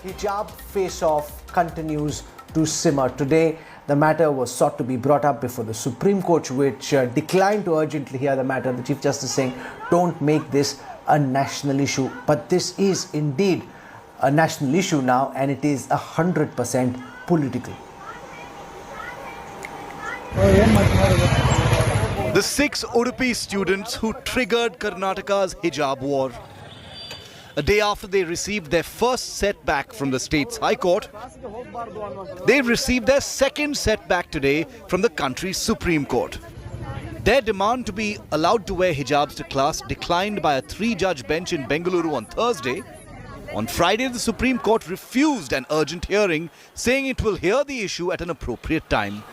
hijab face-off continues to simmer. Today, the matter was sought to be brought up before the Supreme Court, which declined to urgently hear the matter. The Chief Justice saying, don't make this a national issue. But this is indeed a national issue now, and it is 100% political. The 6 Udupi students who triggered Karnataka's hijab war. A day after they received their first setback from the state's High Court, they received their second setback today from the country's Supreme Court. Their demand to be allowed to wear hijabs to class declined by a 3-judge bench in Bengaluru on Thursday. On Friday, the Supreme Court refused an urgent hearing, saying it will hear the issue at an appropriate time.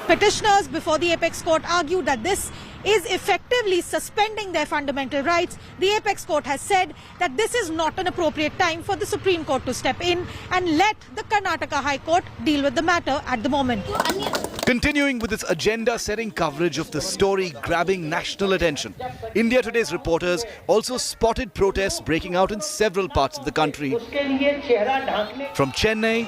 Petitioners before the Apex Court argued that this is effectively suspending their fundamental rights. The Apex Court has said that this is not an appropriate time for the Supreme Court to step in and let the Karnataka High Court deal with the matter at the moment. Continuing with its agenda-setting coverage of the story grabbing national attention, India Today's reporters also spotted protests breaking out in several parts of the country. From Chennai,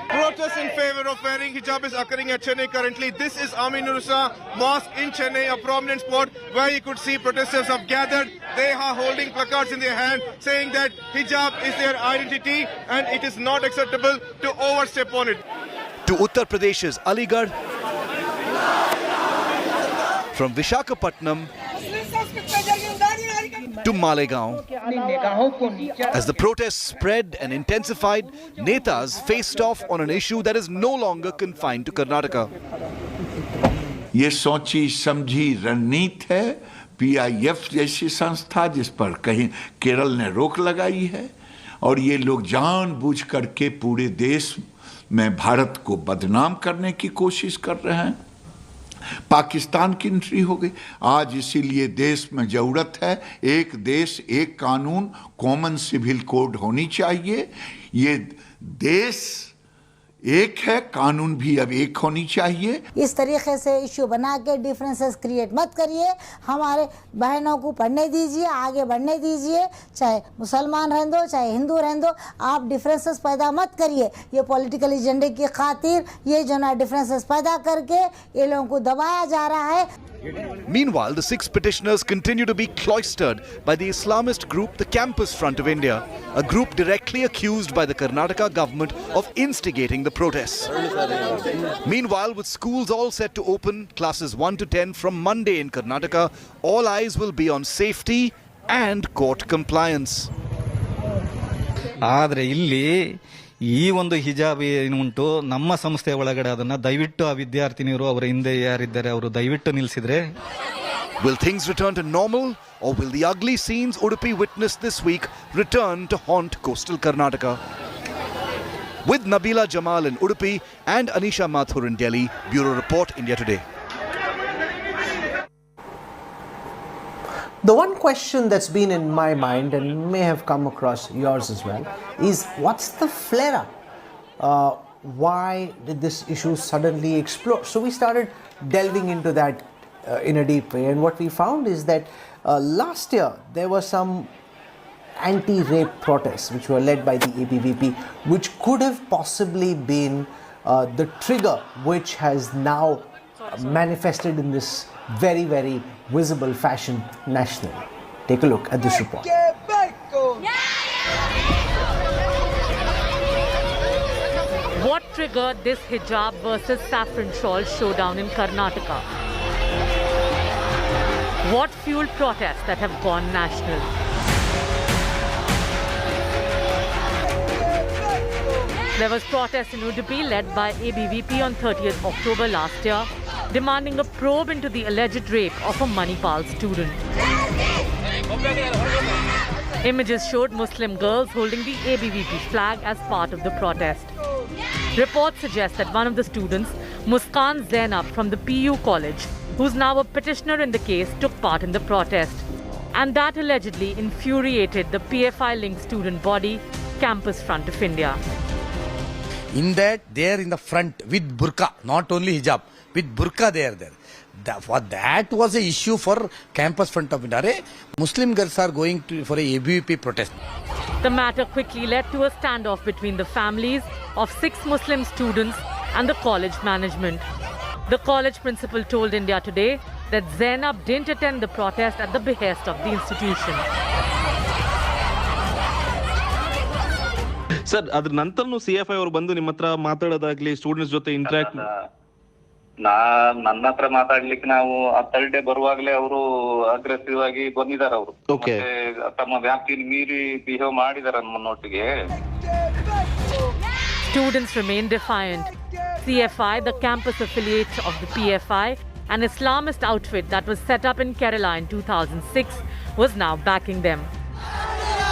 protest in favor of wearing hijab is occurring at Chennai currently. This is Aminurusa Mosque in Chennai, a prominent spot where you could see protesters have gathered. They are holding placards in their hand saying that hijab is their identity and it is not acceptable to overstep on it. to Uttar Pradesh's Aligarh, from Visakhapatnam to Malegaon. As the protests spread and intensified, netas faced off on an issue that is no longer confined to Karnataka. ये सोची समझी रणनीति है PIF जैसी संस्था जिस पर कहीं केरल ने रोक लगाई है और ये लोग जानबूझ करके पूरे देश में भारत को बदनाम करने की कोशिश कर रहे हैं। पाकिस्तान की एंट्री हो गई। आज इसीलिए देश में जरूरत है एक देश एक कानून, कॉमन सिविल कोड होनी चाहिए। ये देश एक है, कानून भी अब एक होनी चाहिए। इस तरीके से इश्यू बना के डिफरेंसेस क्रिएट मत करिए। हमारे बहनों को पढ़ने दीजिए, आगे बढ़ने दीजिए, चाहे मुसलमान रहने दो चाहे हिंदू रहने दो। आप डिफरेंसेस पैदा मत करिए। ये पॉलिटिकल एजेंडे की खातिर ये जो ना डिफरेंसेस पैदा करके ये लोगों को दबाया जा रहा है। Meanwhile, the 6 petitioners continue to be cloistered by the Islamist group the Campus Front of India, a group directly accused by the Karnataka government of instigating the protests. Meanwhile, with schools all set to open, classes 1 to 10 from Monday in Karnataka, all eyes will be on safety and court compliance. ಆದರೆ ಇಲ್ಲಿ ಈ ಒಂದು ಹಿಜಾಬ್ ಏನು ಉಂಟು ನಮ್ಮ ಸಂಸ್ಥೆ ಒಳಗಡೆ ಅದನ್ನ ದಯವಿಟ್ಟು ಆ ವಿದ್ಯಾರ್ಥಿನಿಯರು ಅವರ ಹಿಂದೆ ಯಾರಿದ್ದಾರೆ ಅವರು ದಯವಿಟ್ಟು ನಿಲ್ಲಿಸಿದ್ರೆ Will things return to normal, or will the ugly scenes Udupi witnessed this week return to haunt coastal Karnataka? With Nabila Jamal in Udupi and Anisha Mathur in Delhi, Bureau Report, India Today. The one question that's been in my mind and may have come across yours as well is what's the flare-up? Why did this issue suddenly explode? So we started delving into that in a deep way, and what we found is that last year there were some anti-rape protests which were led by the ABVP, which could have possibly been the trigger which has now manifested in this very, very visible fashion nationally. Take a look at this report. What triggered this hijab versus saffron shawl showdown in Karnataka? What fueled protests that have gone national? There was protest in Udupi led by ABVP on 30th October last year, demanding a probe into the alleged rape of a Manipal student. Images showed Muslim girls holding the ABVP flag as part of the protest. Reports suggest that one of the students, Muskan Zainab from the PU college, who's now a petitioner in the case, took part in the protest. And that allegedly infuriated the PFI-linked student body, Campus Front of India. In that, they are in the front with burqa, not only hijab, with burqa they are there. that was an issue for campus front of India. Muslim girls are going for a ABVP protest. The matter quickly led to a standoff between the families of 6 Muslim students and the college management. The college principal told India Today that Zainab didn't attend the protest at the behest of the institution. Sir, ಅದರ ನಂತರನೂ CFI ಅವರು ಬಂದು ನಿಮ್ಮ ಹತ್ರ ಮಾತಾಡೋದಾಗ್ಲಿ students ಜೊತೆ interact ನನ್ನ ಹತ್ರ ಮಾತಾಡ್ಲಿಕ್ಕೆ ನಾವು ಆ ಥರ್ಡ್ ಡೇ ಬರುವಾಗಲೇ ಅವರು ಅಗ್ರೆಸಿವ್ ಆಗಿ ಬಂದಿದ್ದಾರೆ ಅವರು. ತಮ್ಮ ವ್ಯಾಪ್ತಿಯನ್ನು ಮೀರಿ ಬಿಹೇವ್ ಮಾಡಿದ್ದಾರೆ ನಮ್ಮನ್ನೊಟ್ಟಿಗೆ. Students remain defiant. CFI, the campus affiliate of the PFI, an Islamist outfit that was set up in Kerala in 2006, was now backing them.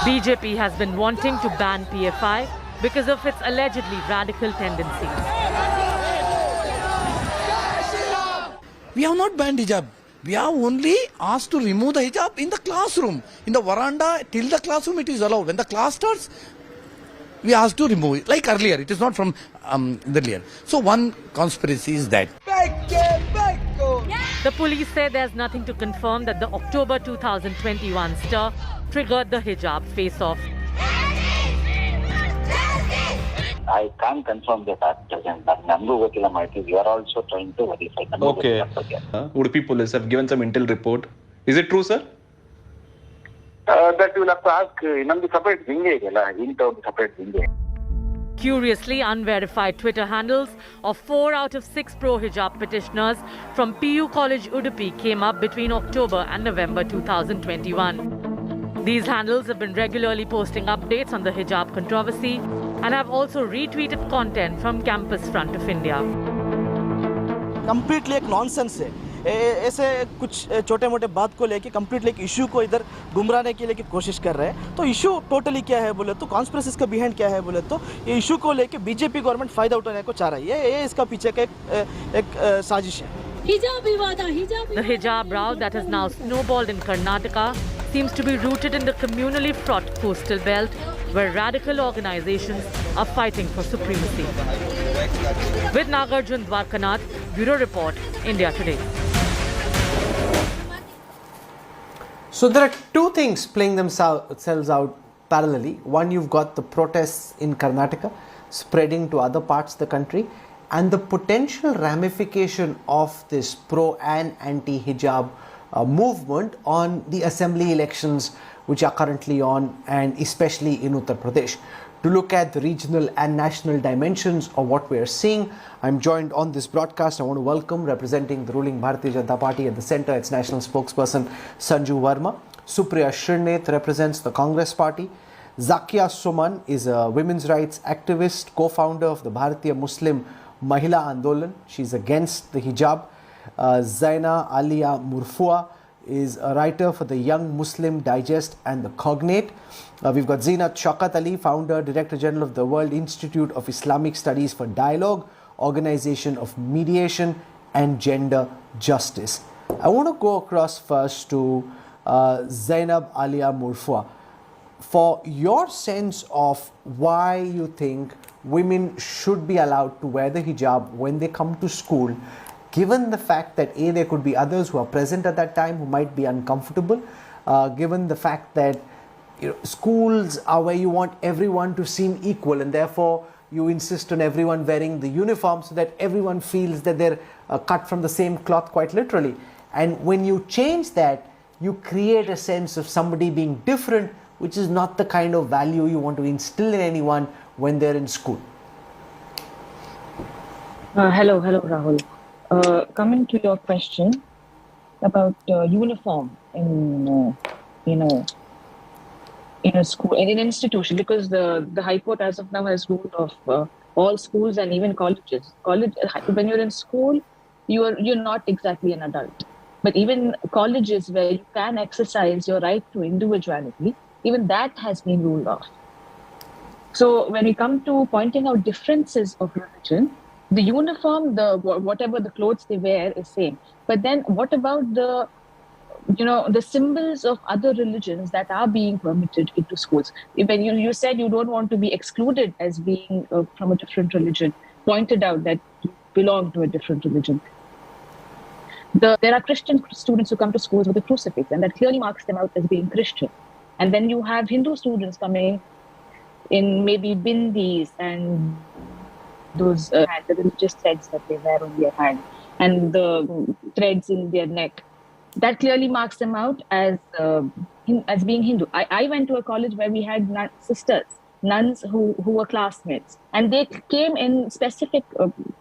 BJP has been wanting to ban PFI because of its allegedly radical tendencies. We have not banned hijab. We have only asked to remove the hijab in the classroom. In the veranda, till the classroom it is allowed. When the class starts, we asked to remove it. Like earlier, it is not from earlier. So one conspiracy is that. The police say there's nothing to confirm that the October 2021 stir triggered the hijab face-off. I can't confirm that at present. Nandu Vakila Mighty, we are also trying to verify. Okay. Udupi police have given some intel report. Is it true, sir? That you will have to ask Nandu separate Zinge, into separate Zinge. Curiously, unverified Twitter handles of 4 out of 6 pro-hijab petitioners from PU College Udupi came up between October and November 2021. These handles have been regularly posting updates on the hijab controversy and have also retweeted content from Campus Front of India. Completely एक nonsense है. ऐसे कुछ छोटे मोटे बात को लेके completely एक इशू को इधर गुमराने के लिए की कोशिश कर रहे हैं. तो इशू टोटली क्या है बोले तो कॉन्स्पिरेसीज का बिहाइंड क्या है बोले तो ये इशू को लेके बीजेपी गवर्नमेंट फायदा उठाने को चाह रही है. ये इसका पीछे का एक साजिश है. The hijab row that has now snowballed in Karnataka seems to be rooted in the communally fraught coastal belt where radical organizations are fighting for supremacy. With Nagarjun Dwarkanath, Bureau Report, India Today. So there are two things playing themselves out parallelly. One, you've got the protests in Karnataka spreading to other parts of the country, and the potential ramification of this pro and anti-hijab movement on the assembly elections which are currently on, and especially in Uttar Pradesh. To look at the regional and national dimensions of what we are seeing, I'm joined on this broadcast. I want to welcome, representing the ruling Bharatiya Janata Party at the centre, its national spokesperson Sanju Verma. Supriya Shirnath represents the Congress Party. Zakia Suman is a women's rights activist, co-founder of the Bharatiya Muslim Mahila Andolan. She's against the hijab. Zaina Alia Murfua is a writer for the Young Muslim Digest and the Cognate. We've got Zeenat Shaukat Ali, founder, Director General of the World Institute of Islamic Studies for Dialogue, Organization of Mediation and Gender Justice. I want to go across first to Zainab Alia Murfua. For your sense of why you think women should be allowed to wear the hijab when they come to school, given the fact that there could be others who are present at that time who might be uncomfortable, given the fact that schools are where you want everyone to seem equal, and therefore you insist on everyone wearing the uniform so that everyone feels that they're cut from the same cloth, quite literally. And when you change that, you create a sense of somebody being different, which is not the kind of value you want to instill in anyone when they're in school. Hello, Rahul. Coming to your question about uniform in in a school, in an institution, because the High Court as of now has ruled of all schools and even colleges. When you're in school, you're not exactly an adult. But even colleges where you can exercise your right to individuality, even that has been ruled off. So when we come to pointing out differences of religion, the uniform, whatever the clothes they wear is same. But then what about the symbols of other religions that are being permitted into schools? When you said you don't want to be excluded as being from a different religion, pointed out that you belong to a different religion. There are Christian students who come to schools with a crucifix, and that clearly marks them out as being Christian. And then you have Hindu students coming in maybe bindis and those the religious threads that they wear on their hand and the threads in their neck. That clearly marks them out as being Hindu. I went to a college where we had sisters, nuns who were classmates, and they came in specific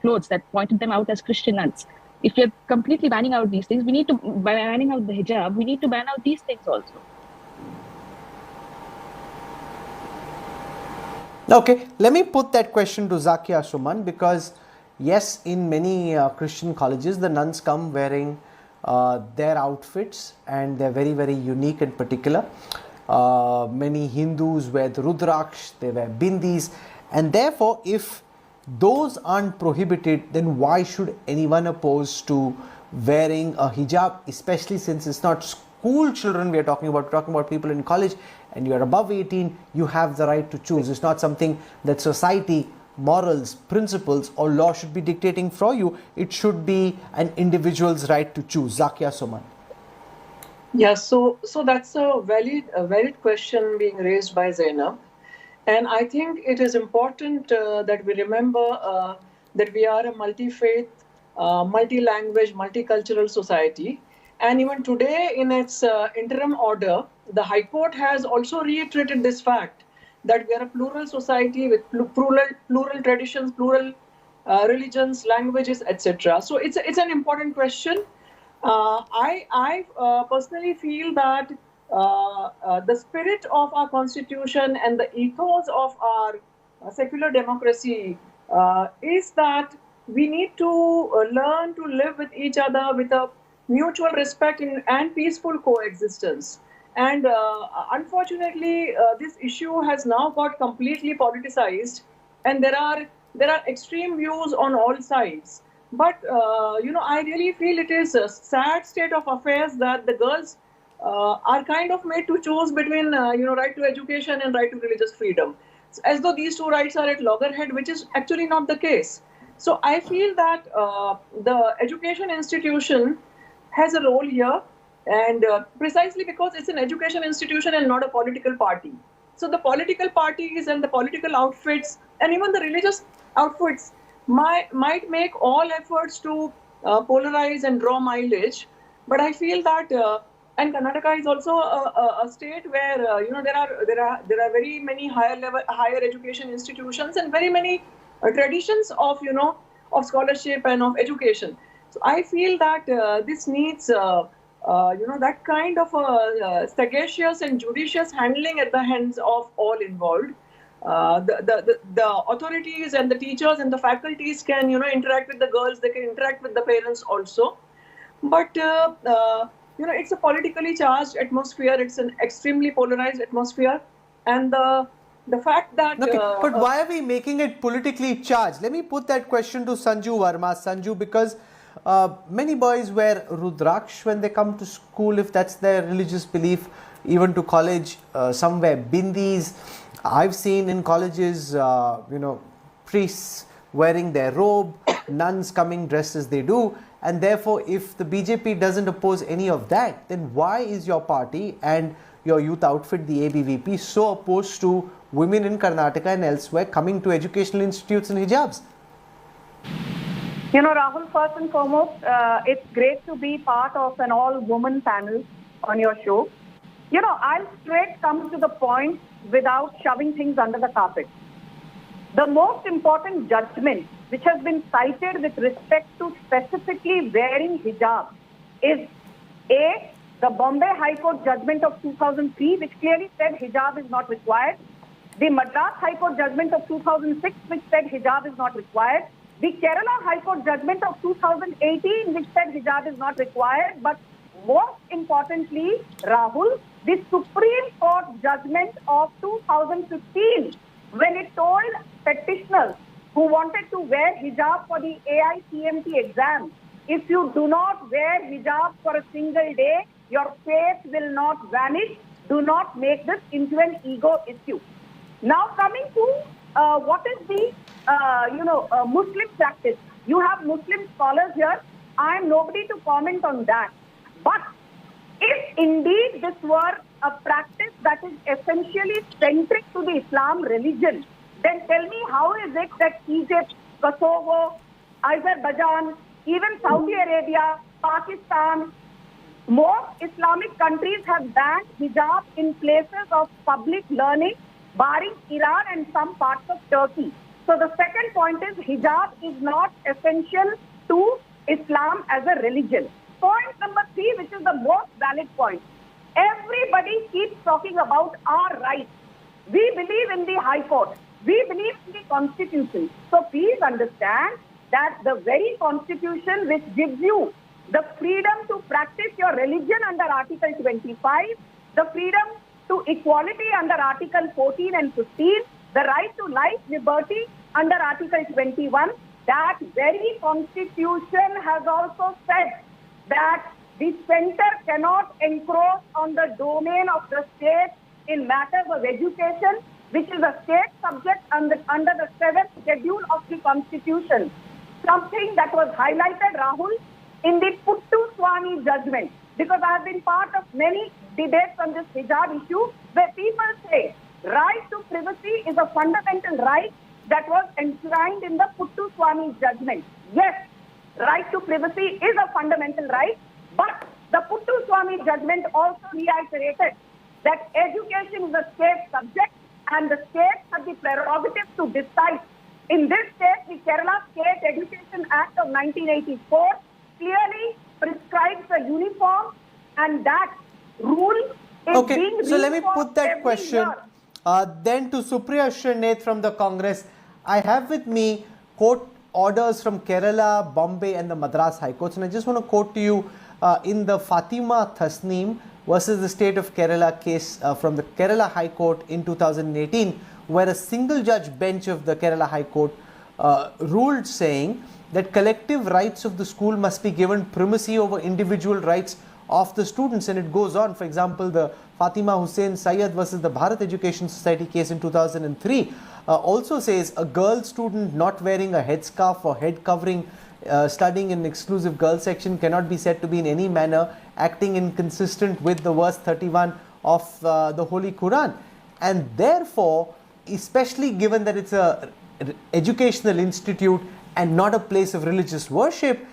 clothes that pointed them out as Christian nuns. If we're completely banning out these things, by banning out the hijab, we need to ban out these things also. Okay, let me put that question to Zakia Suman, because yes, in many Christian colleges, the nuns come wearing their outfits and they're very, very unique and particular. Many Hindus wear the Rudraksh, they wear bindis, and therefore if those aren't prohibited, then why should anyone oppose to wearing a hijab, especially since it's not school children we're talking about people in college, and you're above 18, you have the right to choose. It's not something that society, morals, principles or law should be dictating for you. It should be an individual's right to choose. Zakia Suman. Yeah, so that's a valid question being raised by Zainab. And I think it is important that we remember that we are a multi-faith, multi-language, multicultural society. And even today, in its interim order, the High Court has also reiterated this fact that we are a plural society with plural traditions, plural religions, languages, etc. So it's an important question. I personally feel that the spirit of our constitution and the ethos of our secular democracy is that we need to learn to live with each other with a mutual respect and peaceful coexistence. And unfortunately, this issue has now got completely politicized, and there are extreme views on all sides. But I really feel it is a sad state of affairs that the girls are kind of made to choose between right to education and right to religious freedom, as though these two rights are at loggerhead, which is actually not the case. So I feel that the education institution has a role here, and precisely because it's an education institution and not a political party. So the political parties and the political outfits and even the religious outfits might make all efforts to polarize and draw mileage. But I feel that, and Karnataka is also a state where there are very many higher education institutions and very many traditions of scholarship and of education. So I feel that this needs that kind of a sagacious and judicious handling at the hands of all involved. The authorities and the teachers and the faculties can interact with the girls. They can interact with the parents also. But it's a politically charged atmosphere. It's an extremely polarized atmosphere, and the fact that but why are we making it politically charged? Let me put that question to Sanju Verma. Sanju, because many boys wear Rudraksh when they come to school, if that's their religious belief, even to college. Some wear bindis. I've seen in colleges, priests wearing their robe, nuns coming dressed as they do. And therefore, if the BJP doesn't oppose any of that, then why is your party and your youth outfit, the ABVP, so opposed to women in Karnataka and elsewhere coming to educational institutes in hijabs? Rahul, first and foremost, it's great to be part of an all-woman panel on your show. I'll straight come to the point without shoving things under the carpet. The most important judgment which has been cited with respect to specifically wearing hijab is A, the Bombay High Court judgment of 2003, which clearly said hijab is not required. The Madras High Court judgment of 2006, which said hijab is not required. The Kerala High Court judgment of 2018, which said hijab is not required. But most importantly, Rahul, the Supreme Court judgment of 2015, when it told petitioners who wanted to wear hijab for the AICMT exam, if you do not wear hijab for a single day, your faith will not vanish. Do not make this into an ego issue. Now coming to what is the Muslim practice. You have Muslim scholars here I am nobody to comment on that. But if indeed this were a practice that is essentially centric to the Islam religion, then tell me how is it that Egypt, Kosovo, Azerbaijan, even Saudi Arabia, Pakistan, most Islamic countries have banned hijab in places of public learning, barring Iran and some parts of Turkey. So the second point is hijab is not essential to Islam as a religion. Point number 3, which is the most valid point. Everybody keeps talking about our rights. We believe in the High Court. We believe in the Constitution. So please understand that the very Constitution which gives you the freedom to practice your religion under Article 25, the freedom to equality under Article 14 and 15, the right to life, liberty under Article 21, that very Constitution has also said that the center cannot encroach on the domain of the state in matters of education, which is a state subject under the 7th schedule of the Constitution. Something that was highlighted, Rahul, in the Puttu Swami judgment, because I have been part of many debates on this hijab issue, where people say right to privacy is a fundamental right that was enshrined in the Puttu Swami judgment. Yes, right to privacy is a fundamental right, but the Puttu Swami judgment also reiterated that education is a state subject and the states have the prerogative to decide. In this case, the Kerala State Education Act of 1984 clearly prescribes a uniform, and that rule is being so let me put that every question year. then to Supriya Srinath from the Congress. I have with me court orders from Kerala, Bombay and the Madras High Courts, and I just want to quote to you in the Fatima Tasneem versus the state of Kerala case from the Kerala High Court in 2018, where a single judge bench of the Kerala High Court ruled saying that collective rights of the school must be given primacy over individual rights of the students. And it goes on. For example, the Fatima Hussain Syed versus the Bharat Education Society case in 2003 also says a girl student not wearing a headscarf or head covering studying in an exclusive girls section cannot be said to be in any manner acting inconsistent with the verse 31 of the Holy Quran. And therefore, especially given that it's a educational institute and not a place of religious worship,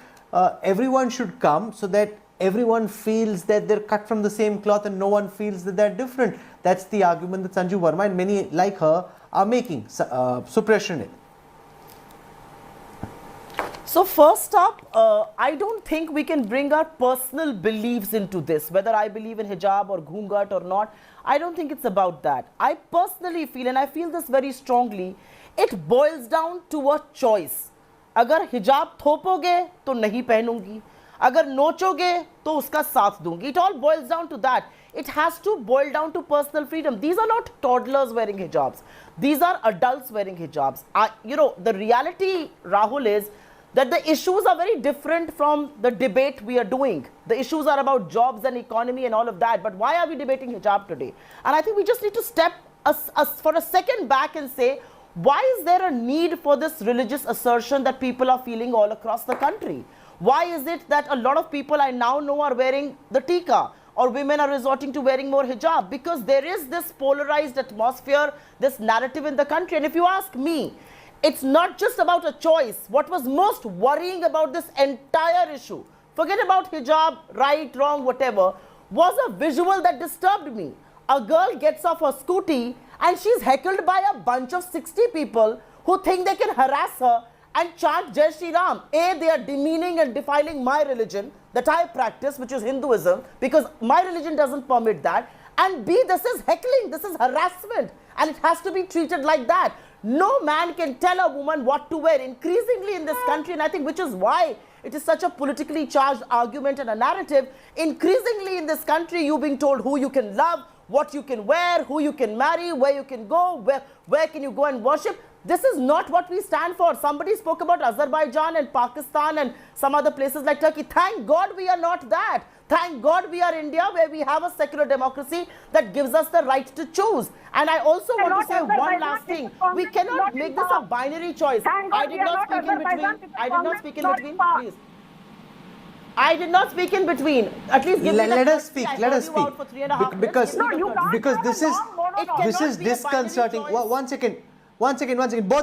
everyone should come so that everyone feels that they're cut from the same cloth and no one feels that they're different. That's the argument that Sanju Verma and many like her are making. Supriya Srinath. So first up, I don't think we can bring our personal beliefs into this, whether I believe in hijab or ghungat or not. I don't think it's about that. I personally feel, and I feel this very strongly, it boils down to a choice. अगर हिजाब थोपोगे तो नहीं पहनूंगी, अगर नोचोगे तो उसका साथ दूंगी. It all boils down to that. It has to boil down to personal freedom. These are not toddlers wearing hijabs. These are adults wearing hijabs. The reality, Rahul, is that the issues are very different from the debate we are doing. The issues are about jobs and economy and all of that. But why are we debating hijab today? And I think we just need to step for a second back and say, why is there a need for this religious assertion that people are feeling all across the country? Why is it that a lot of people I now know are wearing the tikka, or women are resorting to wearing more hijab? Because there is this polarized atmosphere, this narrative in the country. And if you ask me, it's not just about a choice. What was most worrying about this entire issue, forget about hijab, right, wrong, whatever, was a visual that disturbed me. A girl gets off her scooty and she's heckled by a bunch of 60 people who think they can harass her and chant Jai Shri Ram. A, they are demeaning and defiling my religion that I practice, which is Hinduism, because my religion doesn't permit that. And B, this is heckling, this is harassment, and it has to be treated like that. No man can tell a woman what to wear increasingly in this country, and I think which is why it is such a politically charged argument and a narrative. Increasingly in this country, you're being told who you can love, what you can wear, who you can marry, where you can go, where can you go and worship. This is not what we stand for. Somebody spoke about Azerbaijan and Pakistan and some other places like Turkey. Thank God we are not that. Thank God we are India, where we have a secular democracy that gives us the right to choose. And I also want to say one last thing. We cannot make this a binary choice. I did not speak in between. I did not speak in between. Please. I did not speak in between. At least give me Let the us speak. Let us speak. For 3.5 Because minutes. because this is disconcerting. One second. Both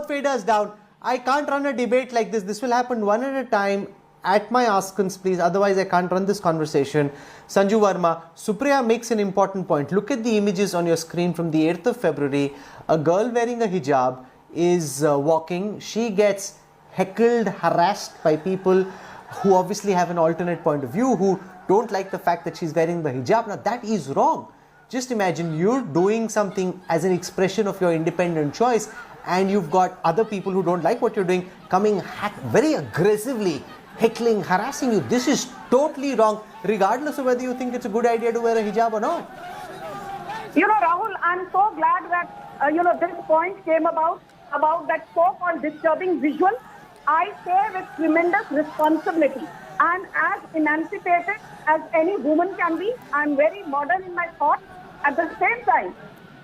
faders down. I can't run a debate like this. This will happen one at a time. At my askance, please. Otherwise, I can't run this conversation. Sanju Verma, Supriya makes an important point. Look at the images on your screen from the 8th of February. A girl wearing a hijab is walking. She gets heckled, harassed by people who obviously have an alternate point of view, who don't like the fact that she's wearing the hijab. Now, that is wrong. Just imagine you're doing something as an expression of your independent choice, and you've got other people who don't like what you're doing coming very aggressively, heckling, harassing you. This is totally wrong, regardless of whether you think it's a good idea to wear a hijab or not. Rahul, I'm so glad that, this point came about that so-called disturbing visual. I say with tremendous responsibility. I'm as emancipated as any woman can be. I'm very modern in my thoughts. At the same time,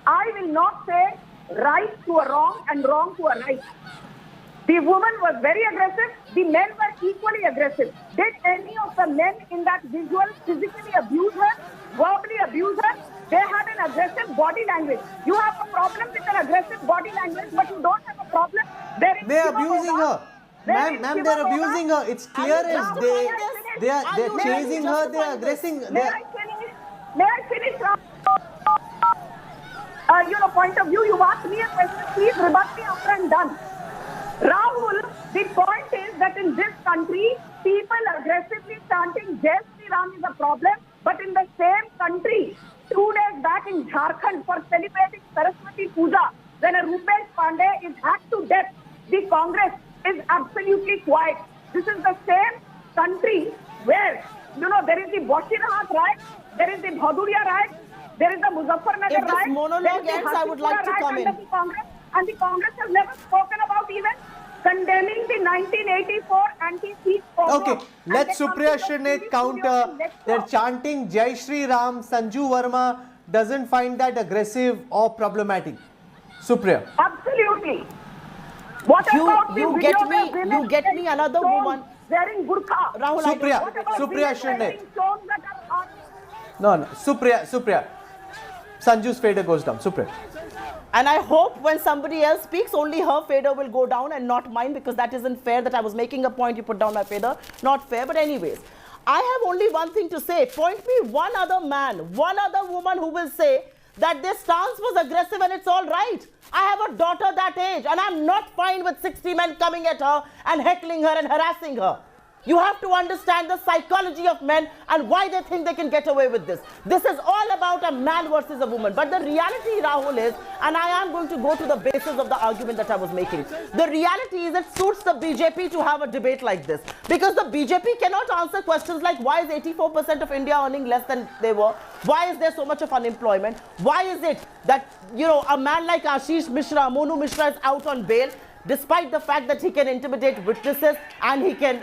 I will not say right to a wrong and wrong to a right. The woman was very aggressive. The men were equally aggressive. Did any of the men in that visual physically abuse her, verbally abuse her? They had an aggressive body language. You have a problem with an aggressive body language, but you don't have a problem. They're abusing her. Ma'am, they're abusing her. It's clear as day. They're chasing her. They're aggressing. May I finish? Point of view. You asked me a question. Please rebut me after I'm done. Rahul, the point is that in this country, people aggressively chanting Jai Shri Ram is a problem. But in the same country, 2 days back in Jharkhand for celebrating Saraswati Puja, when a Rupesh Pandey is hacked to death, the Congress is absolutely quiet. This is the same country where, there is the Bashirahat riot, there is the Bhaduria riot, there is the Muzaffarnagar riot. If this monologue ends, I would like to come in. And the Congress has never spoken about even condemning the 1984 anti-Sikh pogrom. Okay, let Supriya Shirnet counter. They're chanting Jai Shri Ram. Sanju Verma doesn't find that aggressive or problematic. Supriya. Absolutely. What about you get me another woman wearing burqa? Rahul, Supriya Shirnet. No, Supriya. Sanju's fader goes down. Supriya. And I hope when somebody else speaks, only her fader will go down and not mine, because that isn't fair that I was making a point, you put down my fader. Not fair, but anyways. I have only one thing to say. Point me one other man, one other woman who will say that this stance was aggressive and it's all right. I have a daughter that age and I'm not fine with 60 men coming at her and heckling her and harassing her. You have to understand the psychology of men and why they think they can get away with this. This is all about a man versus a woman. But the reality, Rahul, is, and I am going to go to the basis of the argument that I was making. The reality is it suits the BJP to have a debate like this. Because the BJP cannot answer questions like why is 84% of India earning less than they were? Why is there so much of unemployment? Why is it that, a man like Ashish Mishra, Monu Mishra is out on bail, despite the fact that he can intimidate witnesses and he can,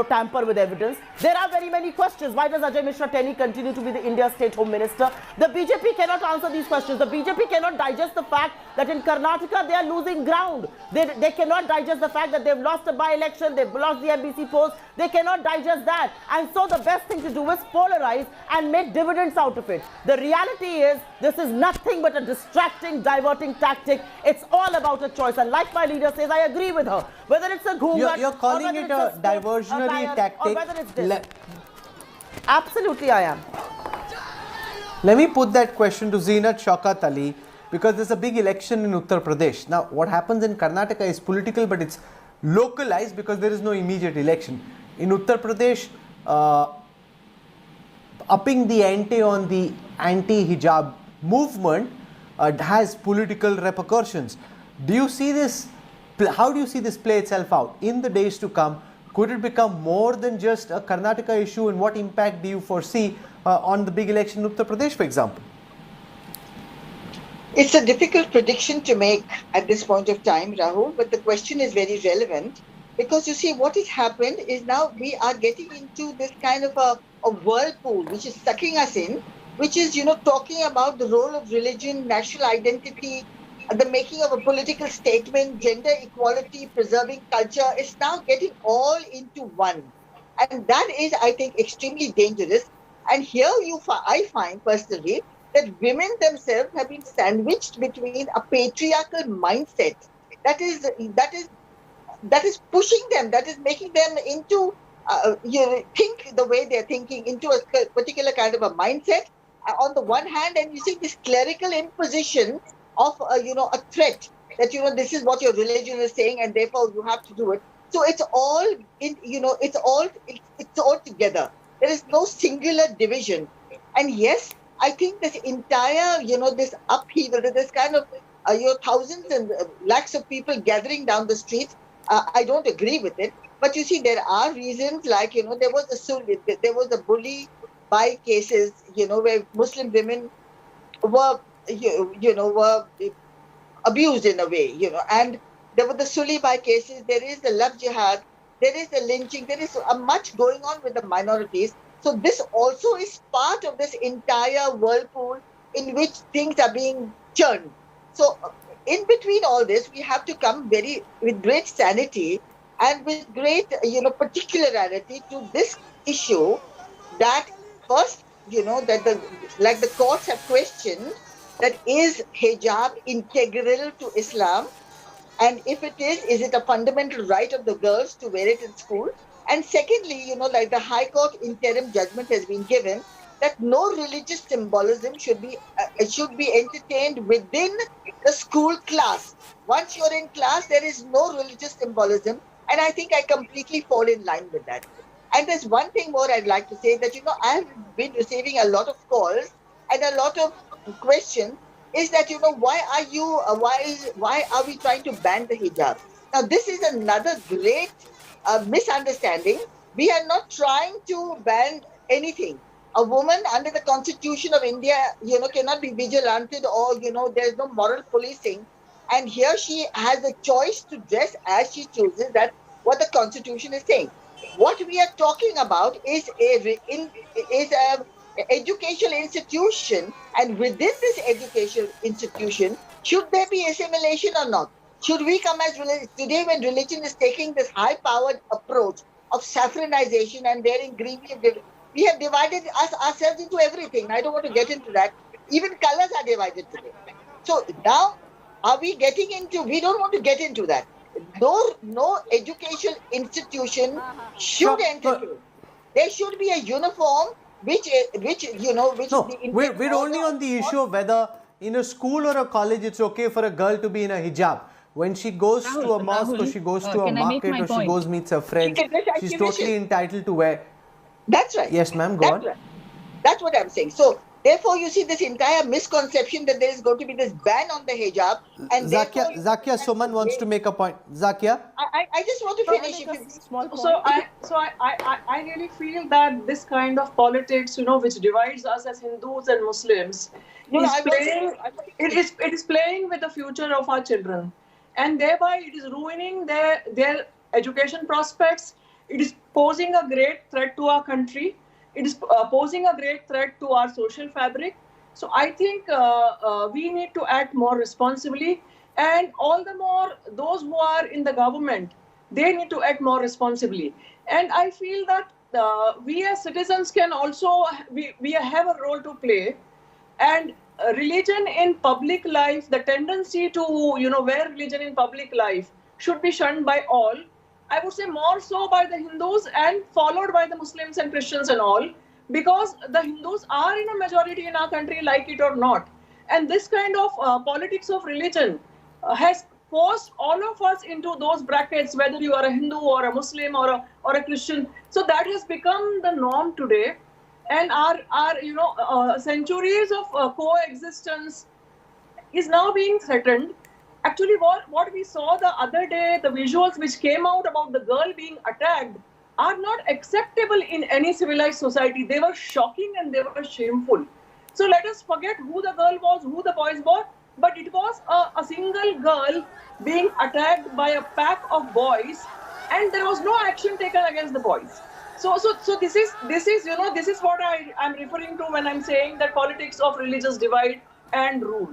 tamper with evidence? There are very many questions. Why does Ajay Mishra Teni continue to be the India State Home Minister? The BJP cannot answer these questions. The BJP cannot digest the fact that in Karnataka they are losing ground. They cannot digest the fact that they've lost a by-election, they've lost the MBC post. They cannot digest that. And so the best thing to do is polarize and make dividends out of it. The reality is this is nothing but a distracting, diverting tactic. It's all about a choice. And like my leader says, I agree with her. Whether it's a ghungat, you're calling it a diversionary tactic. Or whether it's this. Absolutely, I am. Let me put that question to Zeenat Shaukat Ali, because there's a big election in Uttar Pradesh. Now, what happens in Karnataka is political, but it's localized because there is no immediate election. In Uttar Pradesh, upping the ante on the anti-hijab movement has political repercussions. Do you see this? How do you see this play itself out in the days to come? Could it become more than just a Karnataka issue, and what impact do you foresee on the big election in Uttar Pradesh, for example? It's a difficult prediction to make at this point of time, Rahul, but the question is very relevant because you see what has happened is now we are getting into this kind of a whirlpool which is sucking us in, which is, talking about the role of religion, national identity, the making of a political statement, gender equality, preserving culture. It's now getting all into one. And that is, I think, extremely dangerous. And here I find personally that women themselves have been sandwiched between a patriarchal mindset that is pushing them, that is making them into think the way they're thinking, into a particular kind of a mindset on the one hand, and you see this clerical imposition of a threat that this is what your religion is saying and therefore you have to do it. So it's all it's all together. There is no singular division. And yes, I think this entire this upheaval, this kind of thousands and lakhs of people gathering down the streets, I don't agree with it. But you see, there are reasons, like there was a bully by cases, where Muslim women were were abused in a way, and there were the Sulibai cases. There is the love jihad. There is the lynching. There is much going on with the minorities. So this also is part of this entire whirlpool in which things are being churned. So in between all this, we have to come with great sanity and with great, particularity to this issue. That first, that the courts have questioned that is hijab integral to Islam, and if it is it a fundamental right of the girls to wear it in school? And secondly, like the High Court interim judgment has been given that no religious symbolism should be entertained within the school class. Once you're in class, there is no religious symbolism, and I think I completely fall in line with that. And there's one thing more I'd like to say, that I have been receiving a lot of calls and a lot of questions. Is that why are we trying to ban the hijab? Now this is another great misunderstanding. We are not trying to ban anything. A woman under the Constitution of India, cannot be vigilanted, or there's no moral policing. And here she has a choice to dress as she chooses. That's what the Constitution is saying. What we are talking about is a educational institution, and within this educational institution, should there be assimilation or not? Should we come as religion? Today, when religion is taking this high-powered approach of saffronization and wearing green, we have divided ourselves into everything. I don't want to get into that. Even colors are divided today. So now, are we getting into? We don't want to get into that. No educational institution should enter. There should be a uniform. We're only on the issue of whether in a school or a college it's okay for a girl to be in a hijab. When she goes to a mosque, or she goes to a market, or she goes meets her friends, she's totally entitled to wear. That's right. Yes, ma'am, go on. Right. That's what I'm saying. So therefore, you see this entire misconception that there is going to be this ban on the hijab. And Zakia, Suman wants to make a point. Zakia? I just want to finish. So I really feel that this kind of politics, which divides us as Hindus and Muslims, it is playing with the future of our children, and thereby it is ruining their education prospects. It is posing a great threat to our country. It is posing a great threat to our social fabric. So I think we need to act more responsibly, and all the more those who are in the government, they need to act more responsibly. And I feel that we as citizens can also, we have a role to play. And religion in public life, the tendency to wear religion in public life should be shunned by all. I would say more so by the Hindus and followed by the Muslims and Christians and all, because the Hindus are in a majority in our country, like it or not. And this kind of politics of religion has forced all of us into those brackets, whether you are a Hindu or a Muslim or a Christian. So that has become the norm today. And our centuries of coexistence is now being threatened. Actually, what we saw the other day, the visuals which came out about the girl being attacked, are not acceptable in any civilized society. They were shocking and they were shameful. So let us forget who the girl was, who the boys were, but it was a single girl being attacked by a pack of boys, and there was no action taken against the boys. So this is what I'm referring to when I'm saying that politics of religious divide and rule.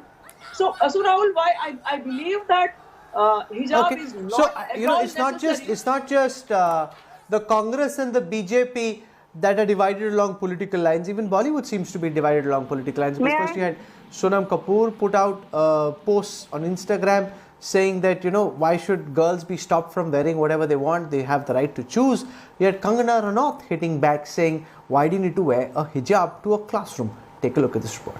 So Rahul, why I believe that hijab is not. So it's not just the Congress and the BJP that are divided along political lines. Even Bollywood seems to be divided along political lines. Because first you had Sonam Kapoor put out posts on Instagram saying that, you know, why should girls be stopped from wearing whatever they want? They have the right to choose. You had Kangana Ranaut hitting back saying, why do you need to wear a hijab to a classroom? Take a look at this report.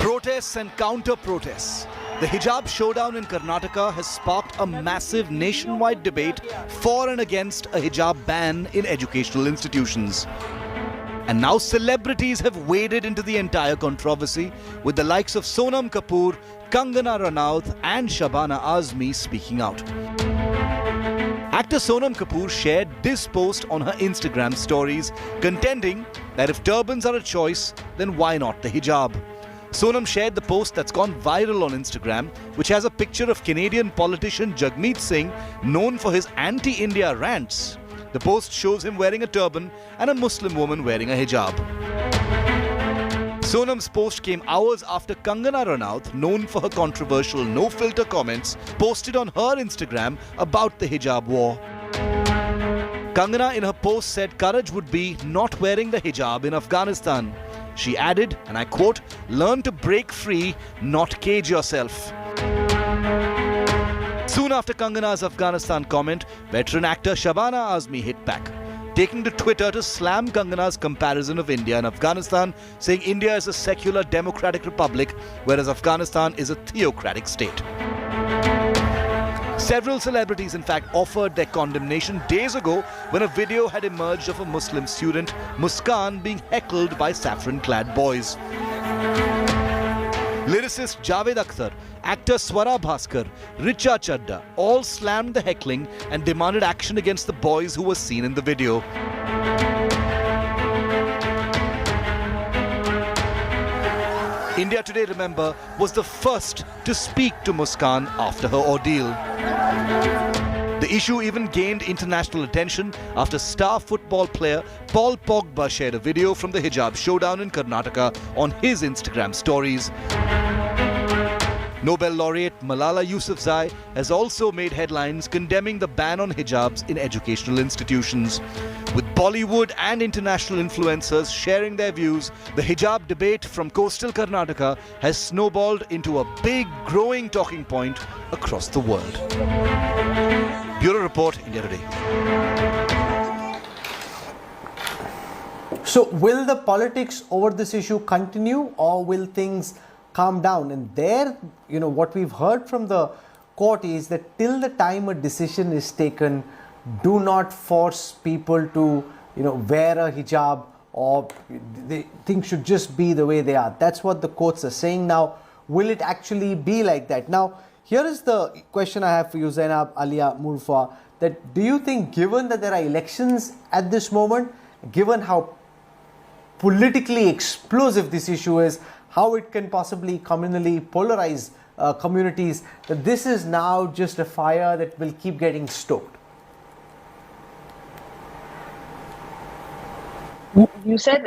Protests and counter-protests. The hijab showdown in Karnataka has sparked a massive nationwide debate for and against a hijab ban in educational institutions. And now celebrities have waded into the entire controversy, with the likes of Sonam Kapoor, Kangana Ranaut and Shabana Azmi speaking out. Actor Sonam Kapoor shared this post on her Instagram stories, contending that if turbans are a choice, then why not the hijab? Sonam shared the post that's gone viral on Instagram, which has a picture of Canadian politician Jagmeet Singh, known for his anti-India rants. The post shows him wearing a turban and a Muslim woman wearing a hijab. Sonam's post came hours after Kangana Ranaut, known for her controversial no-filter comments, posted on her Instagram about the hijab war. Kangana in her post said courage would be not wearing the hijab in Afghanistan. She added, and I quote, "Learn to break free, not cage yourself." Soon after Kangana's Afghanistan comment, veteran actor Shabana Azmi hit back, taking to Twitter to slam Kangana's comparison of India and Afghanistan, saying India is a secular democratic republic, whereas Afghanistan is a theocratic state. Several celebrities, in fact, offered their condemnation days ago when a video had emerged of a Muslim student, Muskan, being heckled by saffron-clad boys. Lyricist Javed Akhtar, actor Swara Bhaskar, Richa Chadda all slammed the heckling and demanded action against the boys who were seen in the video. India Today, remember, was the first to speak to Muskan after her ordeal. The issue even gained international attention after star football player Paul Pogba shared a video from the hijab showdown in Karnataka on his Instagram stories. Nobel laureate Malala Yousafzai has also made headlines condemning the ban on hijabs in educational institutions. With Bollywood and international influencers sharing their views, the hijab debate from coastal Karnataka has snowballed into a big, growing talking point across the world. Bureau Report, India Today. So, will the politics over this issue continue, or will things calm down? And there, you know, what we've heard from the court is that till the time a decision is taken, do not force people to, you know, wear a hijab, or things should just be the way they are. That's what the courts are saying. Now, will it actually be like that? Now, here is the question I have for you, Zainab Alia Murfa, that do you think, given that there are elections at this moment, given how politically explosive this issue is, how it can possibly communally polarize communities, that this is now just a fire that will keep getting stoked? You said,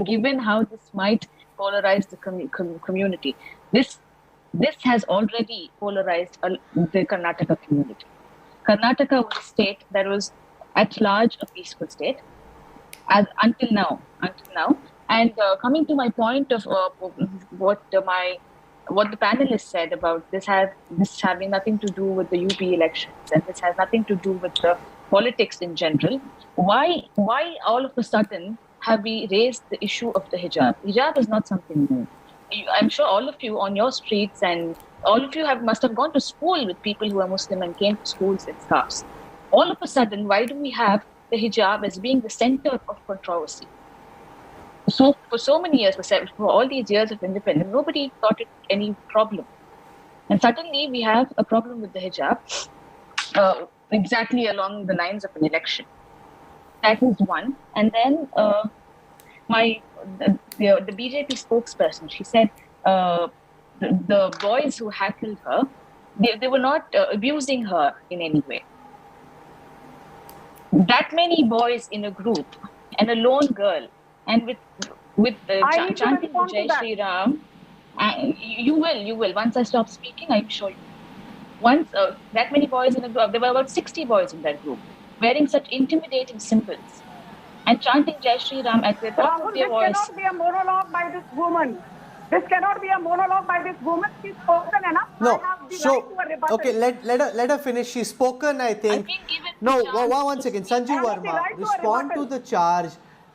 given how this might polarize the community, this has already polarized the Karnataka community. Karnataka was a state that was at large a peaceful state until now. And coming to my point of what the panelists said about this having nothing to do with the UP elections, and this has nothing to do with the politics in general, why all of a sudden have we raised the issue of the hijab? Hijab is not something new. I'm sure all of you on your streets and all of you must have gone to school with people who are Muslim and came to schools in scarves. All of a sudden, why do we have the hijab as being the center of controversy? So for so many years, for all these years of independence, nobody thought it any problem. And suddenly we have a problem with the hijab exactly along the lines of an election. That is one. And then the BJP spokesperson, she said the boys who heckled her, they were not abusing her in any way. That many boys in a group and a lone girl, and with chanting Jai Shri Ram, you will. Once I stop speaking, I'm sure you will. once that many boys in a group, there were about 60 boys in that group, wearing such intimidating symbols and chanting Jai Shri Ram at the top of their voice. This cannot be a monologue by this woman. This cannot be a monologue by this woman. She's spoken enough. No, I have the so right to a rebuttal. okay, let her finish. She's spoken, I think. No, one second, Sanju Verma, respond to the charge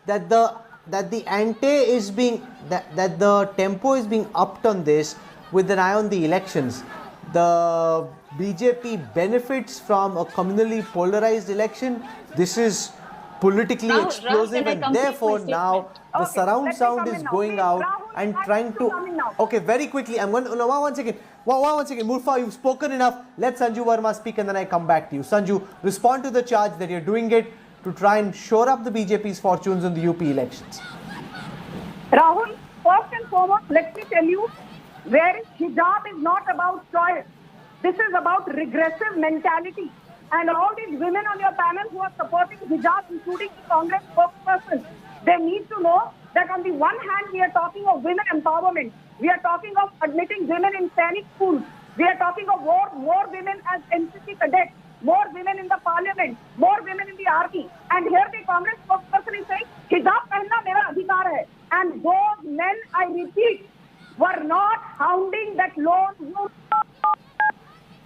that the ante is being that the tempo is being upped on this with an eye on the elections. The BJP benefits from a communally polarized election. This is politically explosive, and therefore now the surround sound is going out and trying to. Okay, very quickly, I'm going to. No, one second. One second. Murfa, you've spoken enough. Let Sanju Verma speak and then I come back to you. Sanju, respond to the charge that you're doing it to try and shore up the BJP's fortunes in the UP elections. Rahul, first and foremost, let me tell you, where hijab is not about choice. This is about regressive mentality. And all these women on your panel who are supporting hijab, including the Congress spokesperson, they need to know that on the one hand, we are talking of women empowerment. We are talking of admitting women in Sainik schools. We are talking of more women as NCC cadets, more women in the parliament, more women in the army. And here the Congress spokesperson is saying, hijab pehna mera adhikar hai. And those men, I repeat, were not hounding that lone woman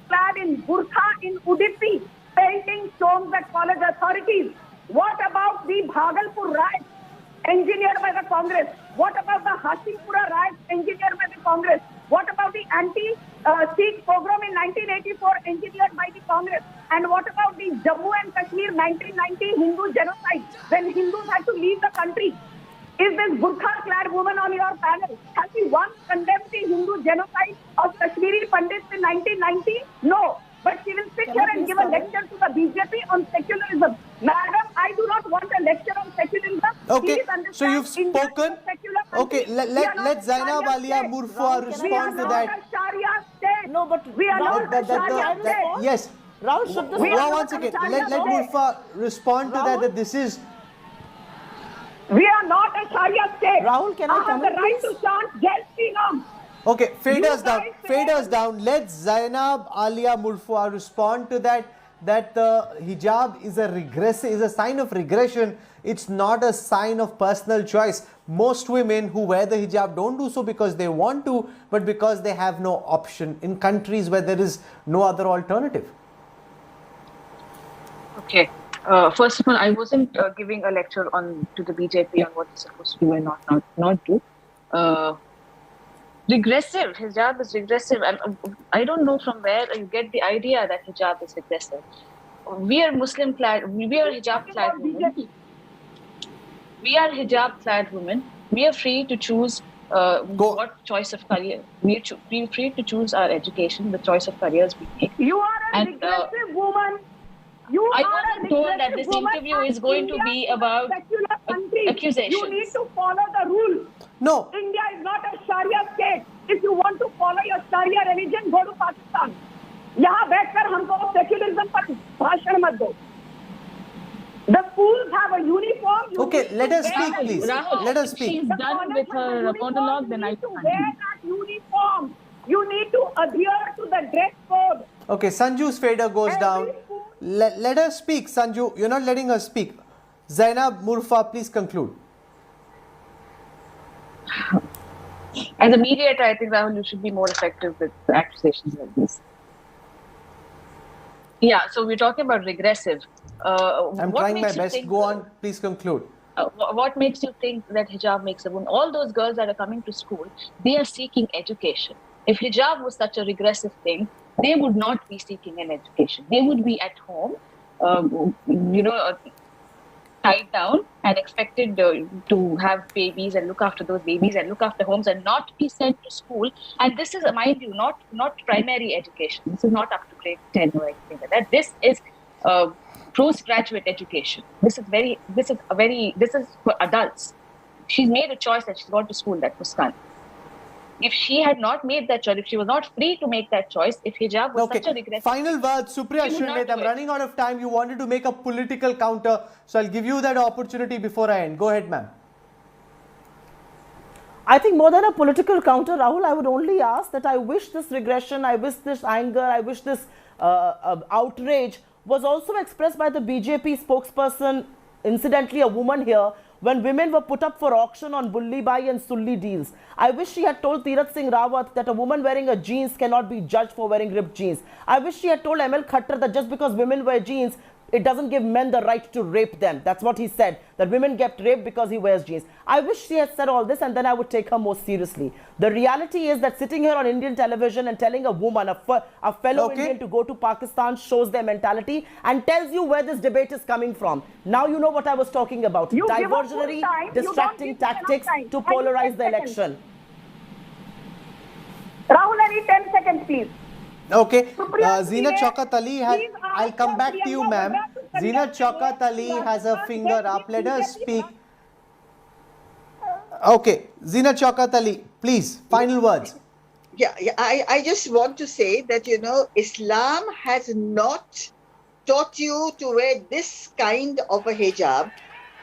clad in burqa in Udupi, painting stones at college authorities. What about the Bhagalpur riots engineered by the Congress? What about the Hashipura riots engineered by the Congress? What about the anti-Sikh pogrom in 1984 engineered by the Congress? And what about the Jammu and Kashmir 1990 Hindu genocide when Hindus had to leave the country? Is this burqa-clad woman on your panel? Has she once condemned the Hindu genocide of Kashmiri Pandits in 1990? No. But she will sit here and give a lecture to the BJP on secularism. Madam, I do not want a lecture on secularism. Okay, so you've spoken. Okay, let Zainab Alia Murfa respond to that. No, but we are not a Sharia state. Yes. Rahul, should this one second. Let Murfa respond to that this is. We are not a Sharia state. Rahul, can I have the right to chant Jai Shri Ram. Okay, fade us down. Let Zainab Alia Murfa respond to that the hijab is a sign of regression. It's not a sign of personal choice. Most women who wear the hijab don't do so because they want to, but because they have no option in countries where there is no other alternative. Okay. First of all, I wasn't giving a lecture to the BJP on what it's supposed to do and not do. Regressive. Hijab is regressive. I don't know from where you get the idea that hijab is regressive. We are Muslim clad. We are hijab clad women. We are hijab clad women. We are free to choose what choice of career. We are free to choose our education, the choice of careers we make. You are a regressive woman. I wasn't told that this interview is going to be about accusations. You need to follow the rules. No. India is not a Sharia state. If you want to follow your Sharia religion, go to Pakistan. यहाँ बैठकर हमको secularism पर भाषण मत दो. The schools have a uniform. Okay, let us speak, please. Rahul, let us speak. She's done with her monologue, then I can wear that uniform. You need to adhere to the dress code. Okay, Sanju's fader goes down. Let her speak, Sanju. You're not letting her speak. Zainab Murfa, please conclude. As a mediator, I think, Rahul, you should be more effective with accusations like this. Yeah, so we're talking about regressive. I'm trying my best. Go on, please conclude. What makes you think that hijab makes a woman? All those girls that are coming to school, they are seeking education. If hijab was such a regressive thing, they would not be seeking an education. They would be at home, tied down and expected to have babies and look after those babies and look after homes and not be sent to school. And this is, mind you, not primary education. This is not up to grade 10 or anything like that. This is postgraduate education. This is for adults. She's made a choice that she's gone to school, that Muskan. If she had not made that choice, if she was not free to make that choice, if hijab was such a regressive... Final word, Supriya Shrinate, I'm running out of time. You wanted to make a political counter, so I'll give you that opportunity before I end. Go ahead, ma'am. I think more than a political counter, Rahul, I would only ask that I wish this regression, I wish this anger, I wish this outrage was also expressed by the BJP spokesperson, incidentally a woman here, when women were put up for auction on Bulli Bai and Sulli deals. I wish she had told Tirath Singh Rawat that a woman wearing a jeans cannot be judged for wearing ripped jeans. I wish she had told ML Khattar that just because women wear jeans, it doesn't give men the right to rape them. That's what he said, that women get raped because he wears jeans. I wish she had said all this, and then I would take her more seriously. The reality is that sitting here on Indian television and telling a woman, a fellow Indian to go to Pakistan shows their mentality and tells you where this debate is coming from. Now you know what I was talking about. Diversionary, distracting tactics to polarize the election. Rahul, I need 10 seconds, please. Okay, Zina Chaukat Ali, I'll come back to you, ma'am. Zina Chaukat Ali has her finger up. Let her speak. Okay, Zina Chaukat Ali, please, final words. Yeah, I just want to say that, you know, Islam has not taught you to wear this kind of a hijab.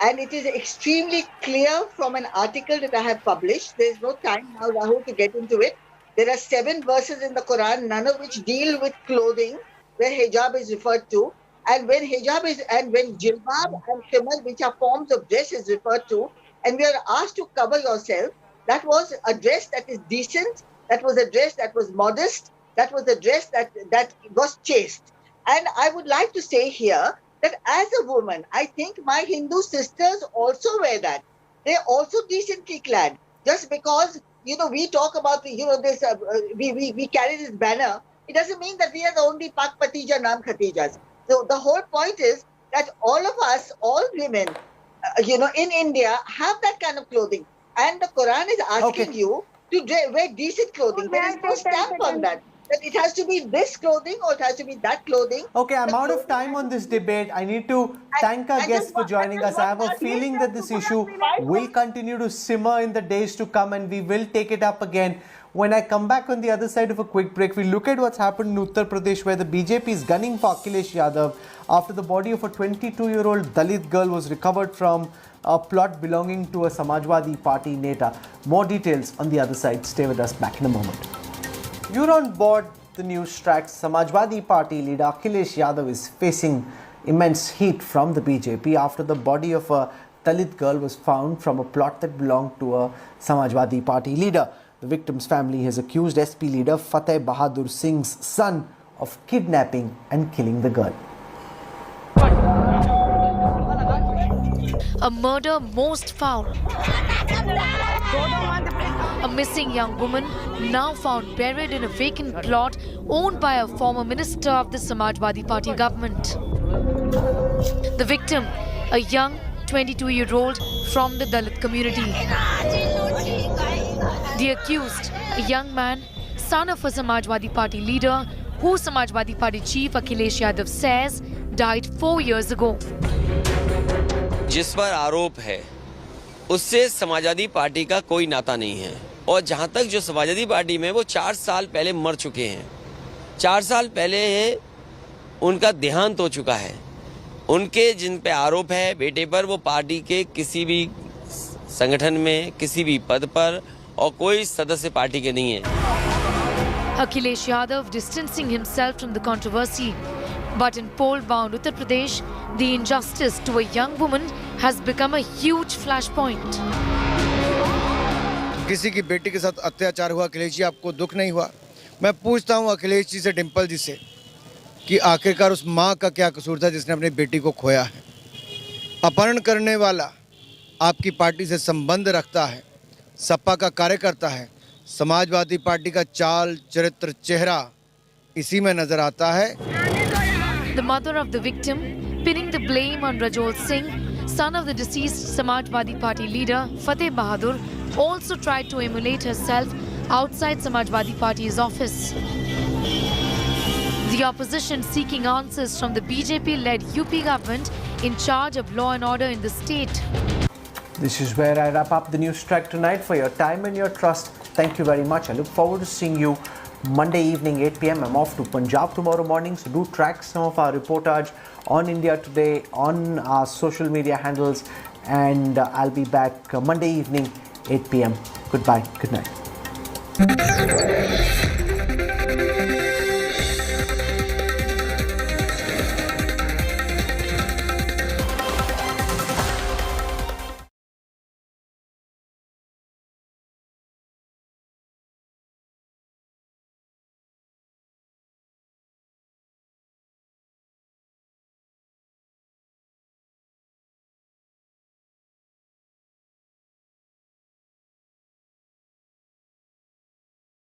And it is extremely clear from an article that I have published. There is no time now, Rahul, to get into it. There are 7 verses in the Quran, none of which deal with clothing, where hijab is referred to. And when hijab is, and when jilbab and khimar, which are forms of dress, is referred to, and we are asked to cover yourself, that was a dress that is decent, that was a dress that was modest, that was a dress that was chaste. And I would like to say here that as a woman, I think my Hindu sisters also wear that. They're also decently clad. Just because, you know, we talk about, you know, this, we carry this banner, it doesn't mean that we are the only Pak Patija Naam Khatijas. So the whole point is that all of us, all women, you know, in India have that kind of clothing. And the Quran is asking you to wear decent clothing. There is no stamp on that. That it has to be this clothing or it has to be that clothing. Okay, I'm out of time on this debate. I need to thank our guests for joining us. I have a feeling that this issue will continue to simmer in the days to come, and we will take it up again. When I come back on the other side of a quick break, we look at what's happened in Uttar Pradesh, where the BJP is gunning for Akhilesh Yadav after the body of a 22-year-old Dalit girl was recovered from a plot belonging to a Samajwadi Party Neta. More details on the other side. Stay with us. Back in a moment. You're on board the Newstrack. Samajwadi Party leader Akhilesh Yadav is facing immense heat from the BJP after the body of a Dalit girl was found from a plot that belonged to a Samajwadi Party leader. The victim's family has accused SP leader Fateh Bahadur Singh's son of kidnapping and killing the girl. A murder most foul. A missing young woman now found buried in a vacant plot owned by a former minister of the Samajwadi Party government. The victim, a young 22-year-old from the Dalit community. The accused, a young man, son of a Samajwadi Party leader, who Samajwadi Party chief Akhilesh Yadav says died 4 years ago. जिस पर आरोप है उससे Samajwadi party का कोई नाता नहीं है, और जहां तक जो समाजवादी पार्टी में वो 4 साल पहले मर चुके हैं। 4 साल पहले उनका देहांत हो चुका है। उनके जिन पे आरोप है बेटे पर, वो पार्टी के किसी भी संगठन में किसी भी पद पर और कोई सदस्य पार्टी के नहीं है। Akhilesh Yadav distancing himself from the controversy. But in poll-bound Uttar Pradesh, the injustice to a young woman has become a huge flashpoint. किसी की बेटी के साथ अत्याचार हुआ, अखिलेश जी आपको दुख नहीं हुआ? मैं पूछता हूं अखिलेश जी से, डिंपल जी से, कि आखिरकार उस मां का क्या कसूर था जिसने अपनी बेटी को खोया है? अपहरण करने वाला आपकी पार्टी से संबंध रखता है, सपा का कार्यकर्ता है, समाजवादी पार्टी का चाल चरित्र चेहरा इसी में नजर आता है। The mother of the victim pinning the blame on Rahuls Singh, son of the deceased Samajwadi Party leader Fateh Bahadur, also tried to immolate herself outside Samajwadi Party's office. The opposition seeking answers from the BJP-led UP government in charge of law and order in the state. This is where I wrap up the Newstrack tonight. For your time and your trust, thank you very much. I look forward to seeing you Monday evening 8 p.m. I'm off to Punjab tomorrow morning, so do track some of our reportage on India Today on our social media handles, and I'll be back Monday evening 8 p.m. Good Goodbye. Good night.